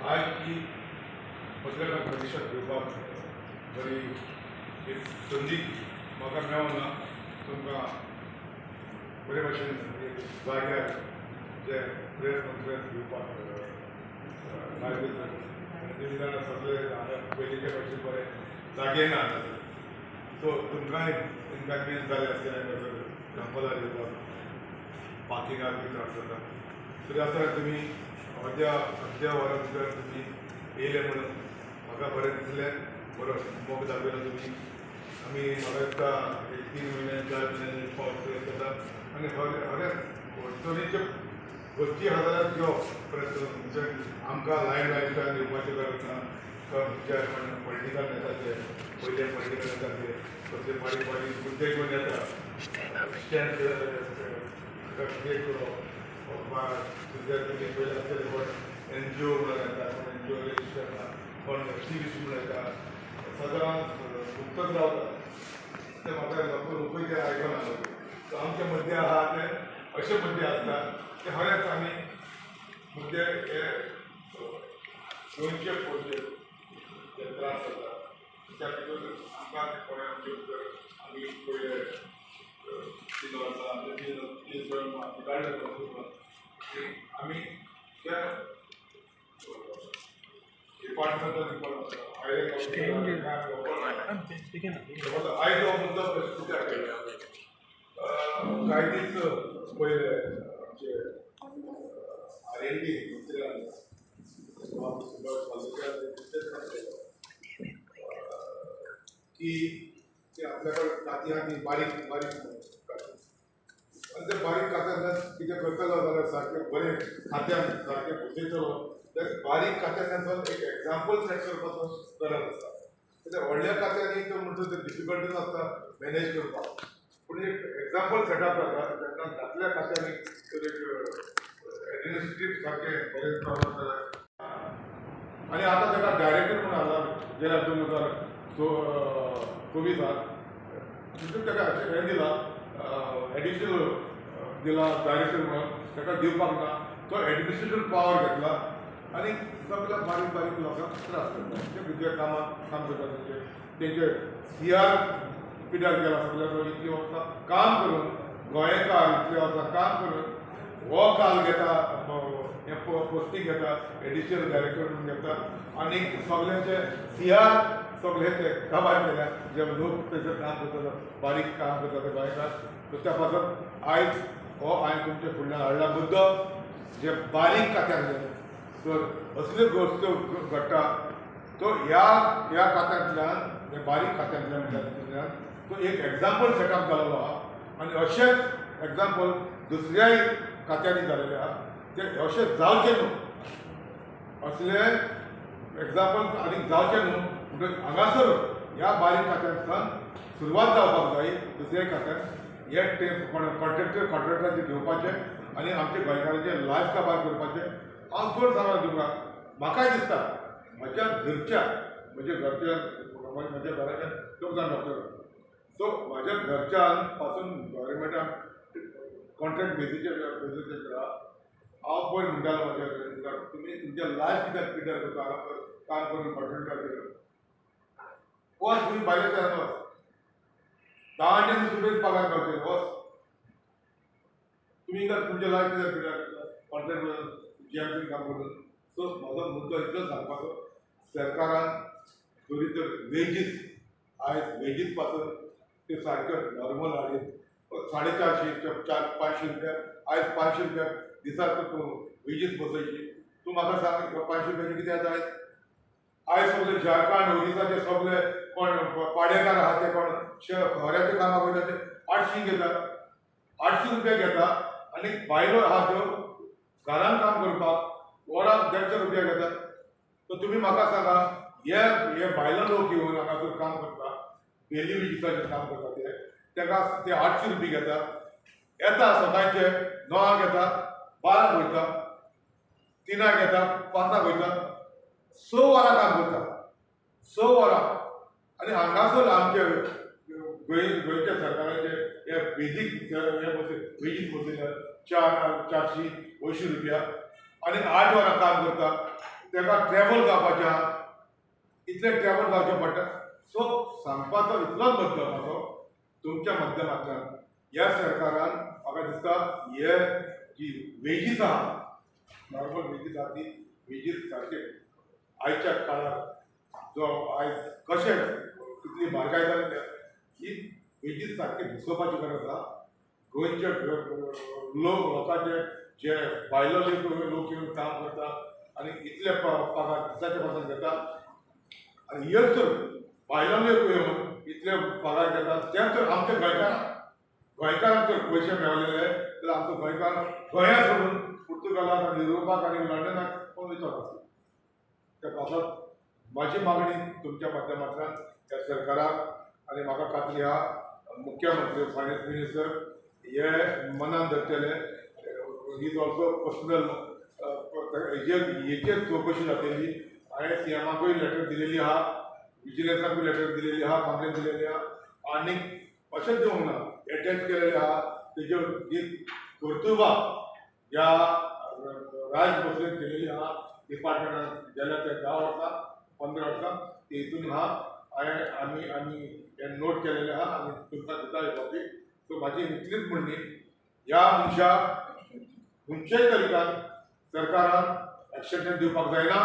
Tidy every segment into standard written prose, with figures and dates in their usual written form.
आज की पत्रकार परिषद घेवपाक बरी एक संदी म्हाका मेळना तुमकां बरे भाशेन एक जाग्यार जे प्रेस कॉन्फरन्स घेवपाक लायले तुम्ही जाणा सगळे हांगा पयलींच्या भशेन बरे जागे ना सो तुमकांय इनकन्विनियन्स जाले आसतले दंपदार येवपाक पार्किंगाक बी त्रास जाता तरी आसतना तुमी अर्द्या वरा भितर तुमी येयले म्हणून म्हाका बरें दिसलें बरो मोग दाखयलो तुमी आमी म्हाका दिसता एक 3 म्हयने 4 म्हयने पावस येता आनी खरेंच तरेच्यो गोश्टी आहा जाल्यार घेवप प्रेस म्हणजे आमकां लायव्ह लायफस्टायल दिवपाचें गरज ना जे पॉलिटिकल नेताचे पयले पॉलिटिकल नेताचे कसले बारीक बारीक मुद्दे घेवन येता स्टँड क्रिएट करप तुमी पयले आसतले कोण NGO म्हणून येता कोण NGO रजिस्टर ना कोण TVC म्हणून येता सदां गुप्तच रावता ते म्हाका लोकूय ते आयकना सो आमचे मुद्दे आहा ते अशे मुद्दे आसता ते खरेंच आमी मुद्दे हे गोंयचे पडचे जे त्रास जाता त्या भितर आमकां कोणें आमचे भितर आमी पयले 3 वर्सां आमचे 3 काडले आमी त्या डिपार्टमेंटान आयज हो मुद्दो कित्याक केला कांय दीस पयले आमचे R&D की ते आपल्या कडेन काती आहा ती बारीक बारीक आनी ते बारीक कात्यांतल्यान कितें करतलो जाल्यार सारकें बरें खात्यान सारकें बसयतलो तर बारीक कात्यांतल्यान एक एग्जाम्पल सेट करपाचो गरज आसता कित्याक व्हडल्या कात्यांनी तो म्हणटा ते डिफिकल्टीज आसता मॅनेज करपाक पूण एक एग्जाम्पल सेटअप जाता तेन्ना धाकल्या कात्यांनी तर एक एडमिनिस्ट्रेटीव सारकें बरें प्रमाण जाल्यार आनी आतां ताका डायरेक्टर म्हूण आसा गेल्या 2024 तितून ताका हें दिलां एडिशनल दिला डायरेक्टर म्हणून ताका दिवपाक ना तो एडमिनिस्ट्रेटिव्ह पावर घेतला आनी सगळ्या बारीक बारीक लोकांक त्रास करता ते भितर काम करता तेंचे CR पिड्यार केला सगळ्या इतली वर्सां काम करून गोंयकार इतली वर्सां काम करून हो काल घेता हे पोस्टींग घेता एडिशनल डायरेक्टर म्हणून घेता आनी सगळ्यांचे CR सगळे ते काबार केल्या जे लोक तेजें काम करता बारीक काम करता ते गोंयकार सो त्या पासून आयज हो हांवें तुमचे फुडल्यान हाडला मुद्दो जे बारीक कात्याक जाय तर असल्यो गोश्ट्यो घडटा तो ह्या खात्यांतल्यान हे बारीक खात्यांतल्यान तो एक एग्जाम्पल सेटअप जाल्लो आहा आनी अशेंच एग्जाम्पल दुसऱ्याय खात्यांनी जालेले आहा ते अशें जावचें न्हू असले एग्जाम्पल आनीक जावचें न्हू म्हणटकीर हांगासर ह्या बारीक खात्यांतल्यान सुरवात जावपाक जाय दुसऱ्या खात्यान हे कॉन्ट्रॅक्टर घेवपाचें आनी आमचे गोंयकारांचे लायफ काबार करपाचें हांव चड सांगला तुमकां म्हाकाय दिसता म्हज्या घरच्या म्हज्या घराच्या 2 जाण डॉक्टर सो म्हाज्या घरच्यान पासून गव्हर्मेंटान कॉन्ट्रॅक्ट बेजीचेर हांव पयर म्हणटालो म्हाज्या तुमी तुमच्या लायफ कित्याक पिड्यार करता हांगा काम करून कॉन्ट्रॅक्टर वच तुमी भायल्या शारांत वच 10 सुबेज पगार करचे वच तुमी तुमचे लायफ कित्याक पिड्यार करता कॉन्ट्रॅक्ट GMC काम करून सो म्हाजो मुद्दो इतलो सांगपाचो सरकारान बरी तर वेजीस आयज वेजीस पासून ते सारक्यो नॉर्मल हाडीत 450 500 रुपया आयज 500 रुपया दिसाक तूं वेजीस बसयची तूं म्हाका सांग 500 रुपयाचे कितें जाता आयज सगळे झारखंड ओरिसाचे सगळे कोण पाडेकार आहा ते कोण खऱ्याचे कामाक वयता ते 800 घेता 800 रुपया घेता आनी बायलो आहा त्यो घरान काम करपाक वराक 150 रुपया घेतात सो तुमी म्हाका सांगा हे बायलो लोक येवन हांगासर काम करता डेली वेजीसाचेर काम करता ते ताका ते 800 रुपया घेता येता सकाळचे 9 घेता 12 वयता 3 घेता 5 वयता 6 वरां काम करता 6 वरां आनी हांगासर आमचे गोंयच्या सरकाराचे हे बेजीक हे वेजीस बसयल्यात 400 रुपया आनी 8 वरां काम करता ताका ट्रॅव्हल जावपाच्या इतले ट्रॅव्हल जावचें पडटा. सो सांगपाचो इतलोच बद्दल म्हाजो तुमच्या माध्यमांतल्यान ह्या सरकारान म्हाका दिसता हे जी वेजीस आहा नॉर्मल वेजीस आहा ती वेजीस सारके आयच्या काळार जो आयज कशें कितली म्हारगाय जाली ही वेजीस सारके घुसोवपाची गरज आहा. गोंयचे लोकांचे जे भायलो लोक येवन काम करता आनी इतले पगार दिसाचे पगार घेता आनी हे तर भायलो लोक येवन इतले पगार घेता तेच तर आमच्या गोंयकारांक जर पयशे मेळलेले जाल्यार आमचो गोंयकार गोंया सोडून पुर्तुगालाक आनी युरोपाक आनी लंडनाक कोण वयचो नासलो. त्या पासत म्हाजी मागणी तुमच्या माध्यमांतल्यान त्या सरकाराक आनी म्हाका खात्री आहा मुख्यमंत्री फायनान्स मिनिस्टर हे मनान धरतले. इज ऑल्सो पर्सनल हेचेर चवकशी जातली. हांवें सीएमाकूय लेटर दिलेली आहा, विजिलन्साकूय लेटर दिलेली आहा, कंप्लेन दिलेली आहा आनी अशेंच दिवंक ना एटेच केलेले आहा. तेज्यो जी कर्तुबां ह्या राज भोसलेन केलेली आहा डिपार्टमेंटान गेल्या ते 10 वर्सां 15 वर्सां ते हितून आहा आमी हे नोट केलेले आहा आनी तुमकां दिता ही कॉपी. सो म्हाजी इतलीच म्हणणी ह्या मनशाक खंयच्याय तरिकान सरकारान एक्शन दिवपाक जायना.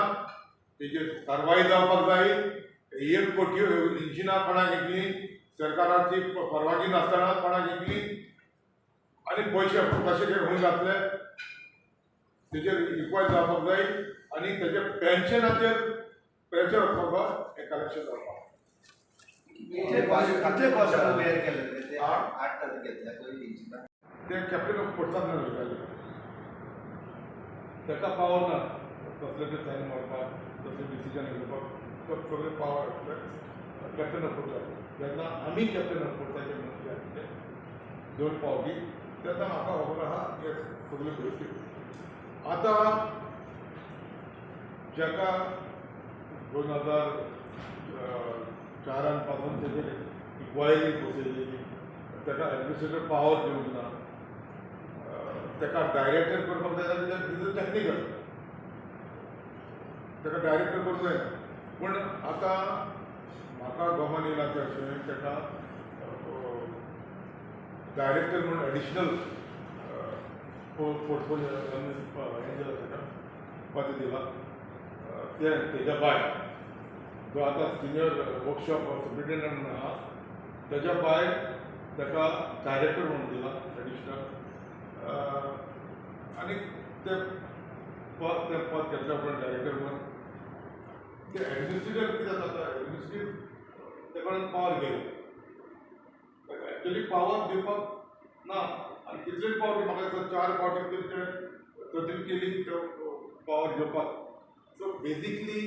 तेजेर कारवाई जावपाक जाय. 1 कोटी इंजिनां कोणाक घेतली सरकाराची परवानगी नासतना कोणाक घेतली आनी पयशे कशे खंय घातले तेजेर इन्क्वायरी जावपाक जाय आनी तेजे पेन्शनाचेर प्रेशर वचपाक जाय हें कलेक्शन जावपाक. ते कॅप्टन ऑफ फोर्साक वयताले ताका पावर ना कसले ते सायन मारपाक कसले डिसिजन घेवपाक तो सगळे पावर आसले कॅप्टन ऑफ फोर्साक. जेन्ना आमी कॅप्टन ऑफ फोर्साचे मंत्री आसले 2 पावटी तेन्ना म्हाका खबर आहा हे सगल्यो गोश्टी. आतां जाका 2004 पासून तेजेर इक्वायरी बसयलेली ताका एडमिनिस्ट्रेटिव्ह पावर दिवंक ना. ताका डायरेक्टर करपाक जाय जाल्यार टॅक्निकल ताका डायरेक्टर करूंक जायना. पूण आतां म्हाका गमन येयला ते अशें ताका डायरेक्टर म्हणून एडिशनल पोर्टफोलियो हें दिला ताका पद दिला. तेज्या भायर जो आतां सिनियर वर्कशॉप सुप्रिटेंडंट म्हणून आहा तेज्या भायर ताका डायरेक्टर म्हणून दिला एडिशनल. आनी ते पद घेतल्या उपरांत डायरेक्टर म्हणून ते एडमिनिस्ट्रेटर कितें जाता एडमिनिस्ट्रेटीव ते कडेन पावर घेवन ताका एक्चुअली पावर दिवपाक ना आनी कितलेच पावटी म्हाका दिसता 4 पावटी तरी केली पावर घेवपाक. सो बेजिकली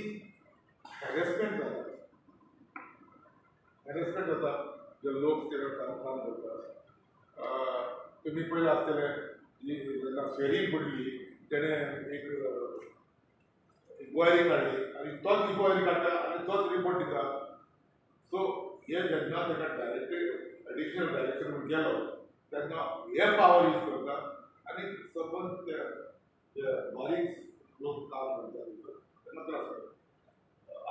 हॅरेसमेंट जाता जे लोक ते काम करतात. तुमी पयलें आसतले जेन्ना फेरी पडली तेणें एक इन्क्वायरी काडली आनी तोच इन्क्वायरी काडटा आनी तोच रिपोर्ट दिता. सो हे जेन्ना ताका डायरेक्टर एडिशनल डायरेक्टर म्हणून गेलो तेन्ना हे पावर यूज करता आनी सपोज ते बारीक लोक काम करता तेन्ना त्रास जाता.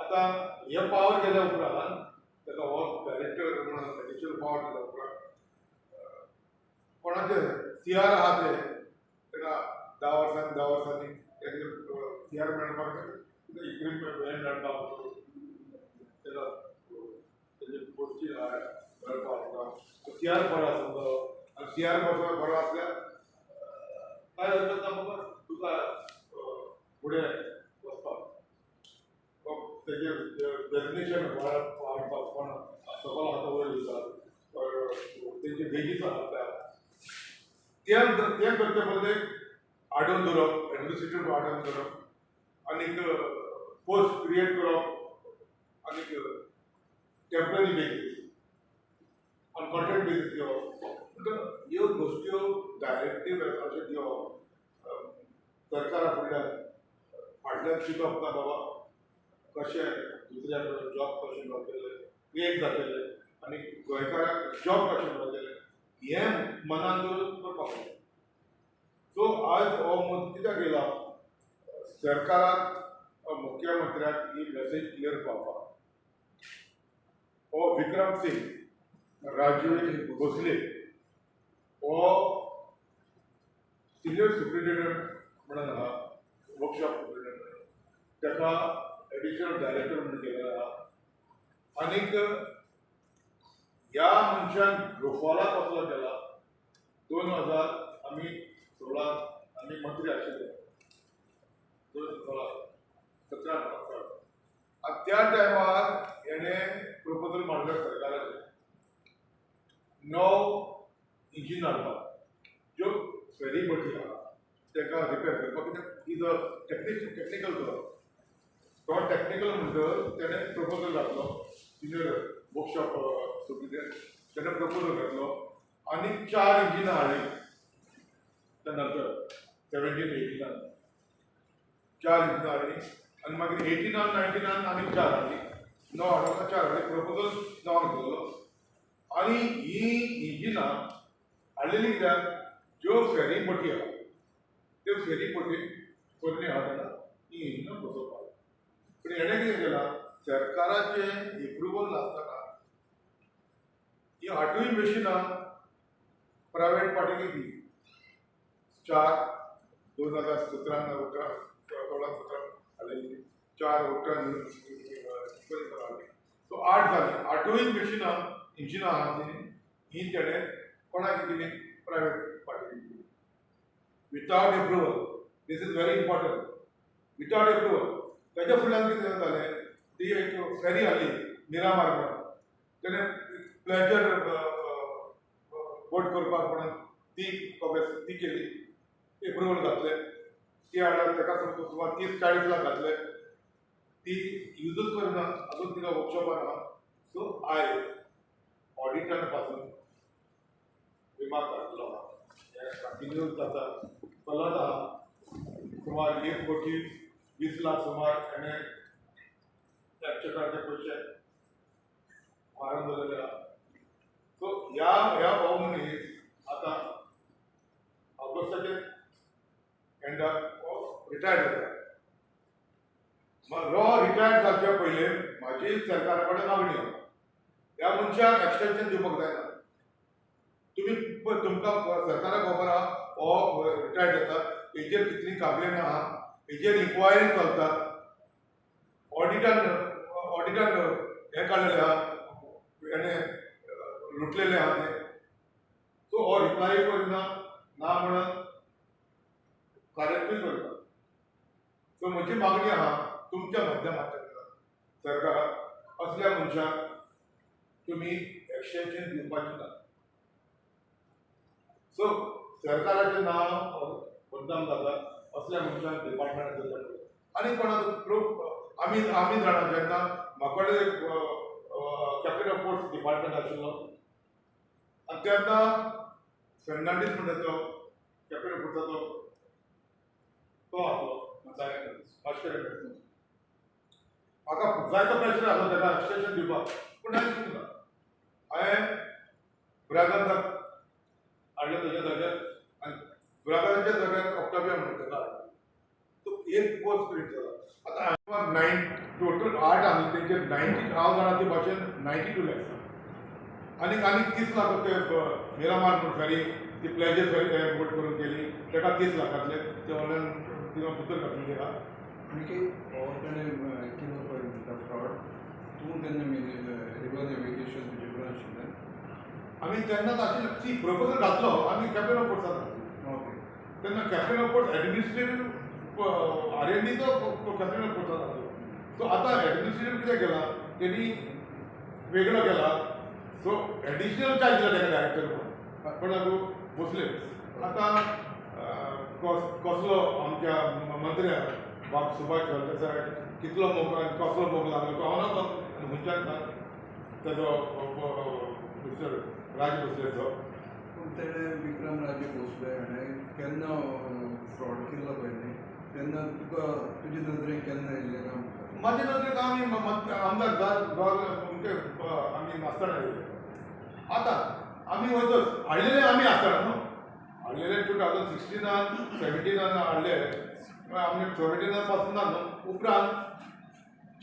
आतां हे पावर गेल्या उपरांत ताका हो डायरेक्टर म्हणून एडिशनल पावर दिल्या उपरांत कोणाचे CR आहा ते ताका 10 वर्सांनी CR मेळपाक इक्विपमेंट हें मेळपाक ताका तेजे पोस्टी मेळपाक CR बरो आसलो आनी CR बरो आसल्यार काय जाता म्हाका तुका फुडें वचपाक तेजेर डेफिनेशन वाडपाक कोण सकयल आतां वयर दिता तेजे बेगीच आहा ते करचे बदले आडोवन दवरप एडमिनिस्ट्रेटीव आडोवन दवरप आनीक पोस्ट क्रिएट करप आनीक temporary basis on contract basis घेवप. ह्यो गोश्ट्यो डायरेक्टीव अशें दिवप सरकारा फाटल्यान चिंतप ना बाबा कशें दुसऱ्या जॉब कशें मेळटले क्रिएट जातले आनी गोंयकाराक जॉब कशें मेळटले हें मनान दवरून करपाक जाय. सो आज हो मत कित्याक येयला सरकाराक मुख्यमंत्र्याक ही मेसेज क्लियर पावपाक हो विक्रम सिंग राजू भोसले हो सिनियर सुप्रिटेंडंट म्हणून आहा वर्कशॉप सुप्रिटेंडंट ताका एडिशनल डायरेक्टर म्हणून केलेलो आहा आनीक ह्या मनशान ग्रोफॉला कसलो केला 2000 आमी 16 आमी मंत्री आशिल्ले 2017 आणि त्या टायमार हेणे प्रपोजल मांडले सरकाराचे 9 इंजिन हाडपाक ज्यो फेरी बोटी आहा ताका रिपेर करपाक इज अ टेक्निकल तो टेक्निकल म्हणटच तेणे प्रपोजल घातलो सिनियर वर्कशॉप सुप्रिटेंडंट तेणे प्रपोजल घातलो आनी 4 इंजिनां हाडली त्या नंतर 17-18 4 इंजिनां हाडली आनी मागीर 18-19 आनी 4 हाडली 9 हाडून 4 हाडली प्रपोजल 9 केल्लो आनी ही इंजिनां हाडलेली कित्याक ज्यो फेरी बोटी आहा त्यो फेरी बोटी कोणी हाडना ही इंजिनां बसोवपाक पूण हेणें कितें केलां सरकाराचे एप्रुवल नासतना ही 8य मशिनां प्रायवेट पार्टीक दिली 4 2017 16 हाडलेली 4 हाडली सो 8 जाली 8य मशिनां इंजिनां आहा ती ही तेणें कोणाक दिली प्रायवेट पार्टीक दिली without approval this is very important without approval ताच्या फुडल्यान कितें जालें ती एक फेरी हाडली मिरामार म्हणून तेणें प्लेजर बोट करपाक म्हणून ती केली एप्रुवल घातले ती हाडल्यार ताका सुमार 30-40 लाख घातले ती यूजच करना अजून तिका वर्कशॉपार आहा सो ऑडिटान पासून रिमार्क घातलो आहा कंटिन्यूस जाता चलत आहा सुमार 1 कोटी 20 लाख सुमार हेणें चॅकाचे पयशे मारून दवरलेले आहा सो ह्या हो मनीस आतां ऑगस्टाचे एंडाक रिटायर्ड जाता रो रिटायर्ड जावचे पयले म्हाजी सरकारा कडेन मागणी आहा ह्या मनशाक एक्सटेंशन दिवपाक जायना तुमकां सरकाराक खबर आहा हो रिटायर्ड जाता हेजेर कितली काबलें आहा हेजेर इन्क्वायरी चलता ऑडिटान हें काडलेलें आहा हेणें लुटलेलें आहा तें सो हो रिप्लाय करिना ना म्हणून कार्यत्रूय करता सो म्हजी मागणी आहा तुमच्या माध्यमांतल्यान सरकाराक असल्या मनशाक तुमी एक्सटेंशन दिवपाचें ना सो सरकाराचें नांव बदनाम जाता असल्या मनशाक डिपार्टमेंटान दिवपाचें आनी कोणाक आमी जाणा जेन्ना म्हाका कडेन कॅप्टन ऑफ पोर्ट्स डिपार्टमेंट आशिल्लो आनी तेन्ना फेर्नांडीस म्हणटा तो कॅप्टन ऑफ पोर्ट्साचो तो आसलो मास्टर म्हाका जायतो प्रेशर आसलो ताका एक्सटेंशन दिवपाक पूण हांवें चिंतूना हांवें ब्रागांताक हाडलें ताच्या जाग्यार आनी ब्रागांच्या जाग्यार ऑक्टाविया म्हणटा ताका हाडलो सो एक पोस्ट क्रिएट जाला आतां टोटल 8 आसले तेंचेर 90 हांव जाणा ते भाशेन 92 लॅक्स आनी 30 लाख ते मिरामार म्हणून फेरी ती प्लेजर फेरी बोट करून केली ताका 30 लाखांतले ते ऑनलायन तिका भितर घातलेली आहा फ्रॉड तूं तेन्ना रेग्युलर एव्हिएशन तुजे कडेन आशिल्लें आमी तेन्नाच आशिल्लें ती प्रपोजल घातलो आमी कॅप्टन ऑफ पोर्ट्सान घातलो ओके तेन्ना कॅप्टन ऑफ पोर्ट्स एडमिनिस्ट्रेटीव R&Dचो कॅप्टन ऑफ पोर्ट्सान घातलो सो आतां एडमिनिस्ट्रेटीव कितें केलां तेणी वेगळो केला सो एडिशनल चार्ज दिला ताका डायरेक्टर म्हणून पण लागू भोसले आतां कसलो आमच्या मंत्र्याक बाब सुभाष फळदेसाय कितलो मोग आनी कसलो मोग लागलो तो हांव नाका खंयच्यान सांग तेजो मिस्टर राज भोसलेचो पूण तेणें विक्रम राजे भोसले हाणें केन्ना फ्रॉड केल्लो पळय न्ही तेन्ना तुका तुजे नदरेन केन्ना येयल्लें काम म्हाजे नदरेक आमी आमदार म्हणजे आमी नासतना येयले आतां आमी वयतच हाडलेले आमी आसतना न्हू हाडलेले 2016 17 हाडले आमने 17 पासून ना उपरांत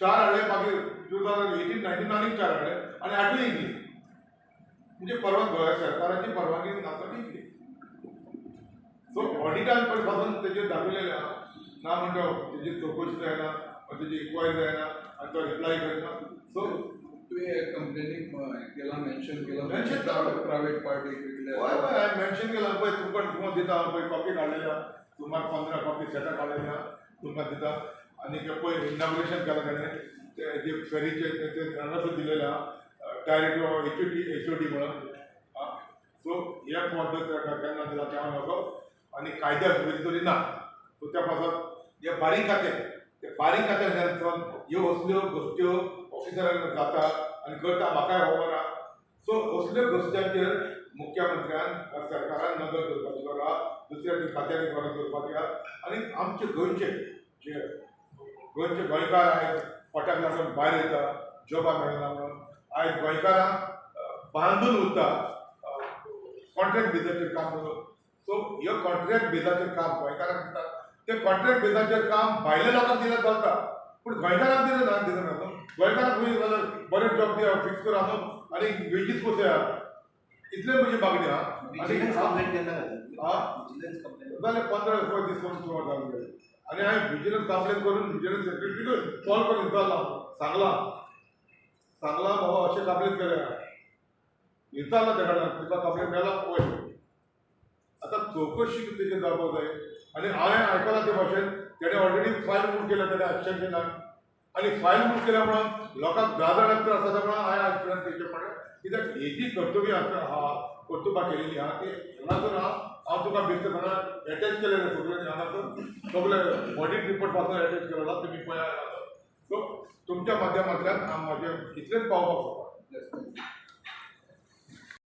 4 हाडले मागीर 2018-19 आनीक 4 हाडले आनी 8वी इंग्लीश म्हणजे गोंय सरकाराची परवानगी नासतना इंग्लीश. सो ऑडिटान पासून तेजेर दाखयलेलें आहा ना म्हणटा तेजी चवकशी जायना तेजी इन्क्वायरी जायना आनी तो रिप्लाय करना. सो तुवें कंप्लेनीक केला मेन्शन केला Mention प्रायवेट पार्टीक विकले हय हांवें मेन्शन केलां पळय तुमकां दिता पळय कॉपी काडलेल्या सुमार 15 कॉपी सेटां काडलेल्या तुमकां दिता आनी पळय इनॉग्रेशन केलां ताणें ते फेरीचे ते रंगासूर दिलेले आहा डायरेक्टर HOD म्हणून. सो हे पद्दत केन्ना दिला तेव्हा नको आनी कायद्या तरी ना. सो त्या पासून हे बारीक खातें ते बारीक खात्यान ह्यो असल्यो गोश्ट्यो ऑफिसरांक जाता आनी करता म्हाकाय खबर आहा. सो असल्यो गोश्ट्यांचेर मुख्यमंत्र्यान सरकारान नदर दवरपाची गरज आहा दुसऱ्या खात्यांनी गरज दवरपाची आहा आनी आमचे गोंयचे जे गोंयचे गोंयकार आयज पोटाक लागून भायर येता जॉबा मेळना म्हणून आयज गोंयकारांक बांदून उरता कॉन्ट्रॅक्ट बेजाचेर काम करून. सो ह्यो कॉन्ट्रॅक्ट बेजाचेर काम गोंयकारांक दिता ते कॉन्ट्रॅक्ट बेजाचेर काम भायल्या लोकांक दिलें चलता पूण गोंयकारांक दिलें ना न्हू. गोंयकारांक खंय जाल्यार बरे जॉब दिया फिक्स करा न्हू आनी वेजीस कोसया इतले म्हजी मागणी आहा. आनी जाल्यार 15 दीस करून सुमार जाले आनी हांवें विजिलन्स कंप्लेन करून विजिलन्स सेक्रेटरीक कॉल करून सांगलां बाबा अशें कंप्लेन केलें विचारला तुका कंप्लेन मेळ्ळा पळय आतां चवकशी तेजेर जावपाक जाय. आनी हांवें आयकलां ते भाशेन तेणें ऑलरेडी फायल मूव केला तेणें एक्सटेन्शनाक आनी फायल मूव केल्या म्हणून लोकांक गाजर त्रास जाता म्हणून हांवें आज पर्यंत तेचे पडलें कित्याक हेजी कर्तव्य आहा कर्तुबा केलेली आहा ती हांगासून हांव तुका बेश्ट हांगा एटेच केलेलें सगळें हांगासून सगळें ऑडिट रिपोर्ट पासून एटेच केलेलो तुमी पळयात. सो तुमच्या माध्यमांतल्यान हांव म्हाजें इतलेंच पावपाक सोदता.